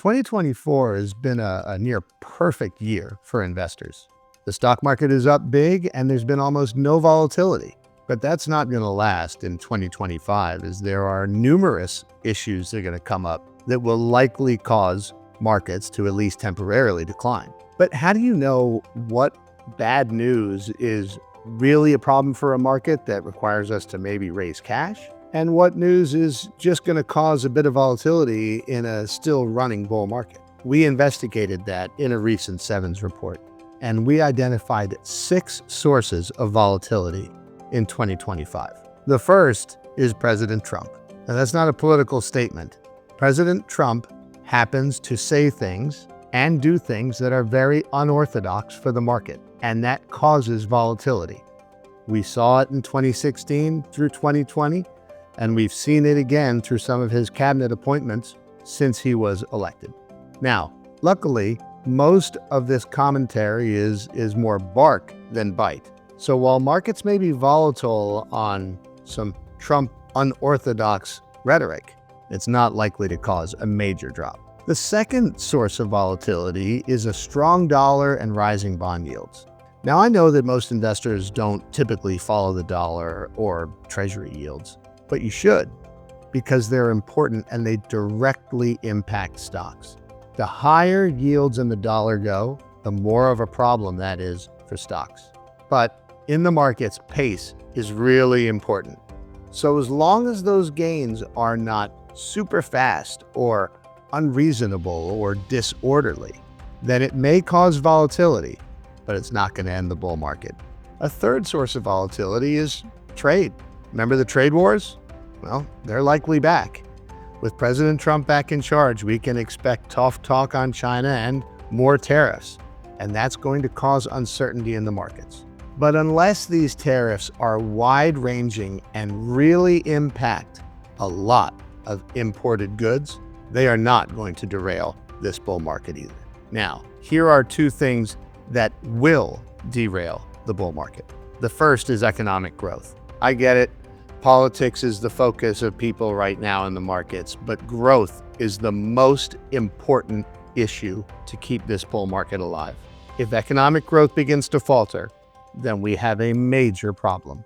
2024 has been a near perfect year for investors. The stock market is up big and there's been almost no volatility. But that's not going to last in 2025, as there are numerous issues that are going to come up that will likely cause markets to at least temporarily decline. But how do you know what bad news is really a problem for a market that requires us to maybe raise cash? And what news is just going to cause a bit of volatility in a still running bull market? We investigated that in a recent Sevens report, and we identified 6 sources of volatility in 2025. The first is President Trump. Now, that's not a political statement. President Trump happens to say things and do things that are very unorthodox for the market, and that causes volatility. We saw it in 2016 through 2020. And we've seen it again through some of his cabinet appointments since he was elected. Now, luckily, most of this commentary is more bark than bite. So while markets may be volatile on some Trump unorthodox rhetoric, it's not likely to cause a major drop. The second source of volatility is a strong dollar and rising bond yields. Now, I know that most investors don't typically follow the dollar or treasury yields, but you should, because they're important and they directly impact stocks. The higher yields in the dollar go, the more of a problem that is for stocks. But in the markets, pace is really important. So as long as those gains are not super fast or unreasonable or disorderly, then it may cause volatility, but it's not going to end the bull market. A third source of volatility is trade. Remember the trade wars? Well, they're likely back. With President Trump back in charge, we can expect tough talk on China and more tariffs, and that's going to cause uncertainty in the markets. But unless these tariffs are wide-ranging and really impact a lot of imported goods, they are not going to derail this bull market either. Now, here are 2 things that will derail the bull market. The first is economic growth. I get it. Politics is the focus of people right now in the markets, but growth is the most important issue to keep this bull market alive. If economic growth begins to falter, then we have a major problem,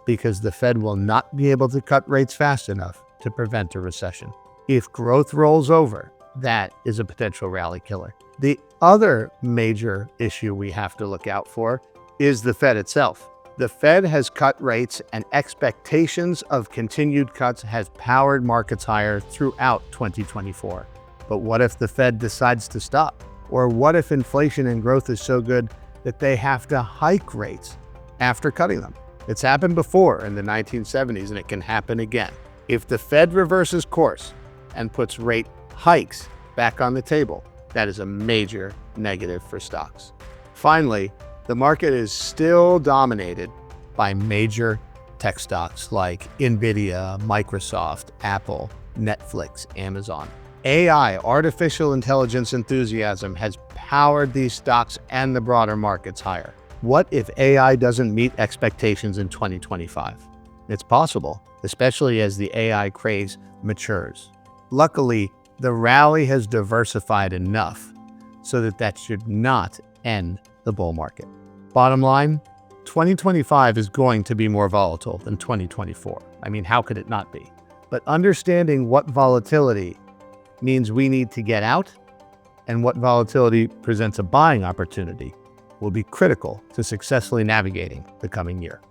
because the Fed will not be able to cut rates fast enough to prevent a recession. If growth rolls over, that is a potential rally killer. The other major issue we have to look out for is the Fed itself. The Fed has cut rates, and expectations of continued cuts has powered markets higher throughout 2024. But what if the Fed decides to stop? Or what if inflation and growth is so good that they have to hike rates after cutting them? It's happened before in the 1970s, and it can happen again. If the Fed reverses course and puts rate hikes back on the table, that is a major negative for stocks. Finally, the market is still dominated by major tech stocks like Nvidia, Microsoft, Apple, Netflix, Amazon. AI, artificial intelligence enthusiasm, has powered these stocks and the broader markets higher. What if AI doesn't meet expectations in 2025? It's possible, especially as the AI craze matures. Luckily, the rally has diversified enough so that should not end the bull market. Bottom line, 2025 is going to be more volatile than 2024. I mean, how could it not be? But understanding what volatility means we need to get out and what volatility presents a buying opportunity will be critical to successfully navigating the coming year.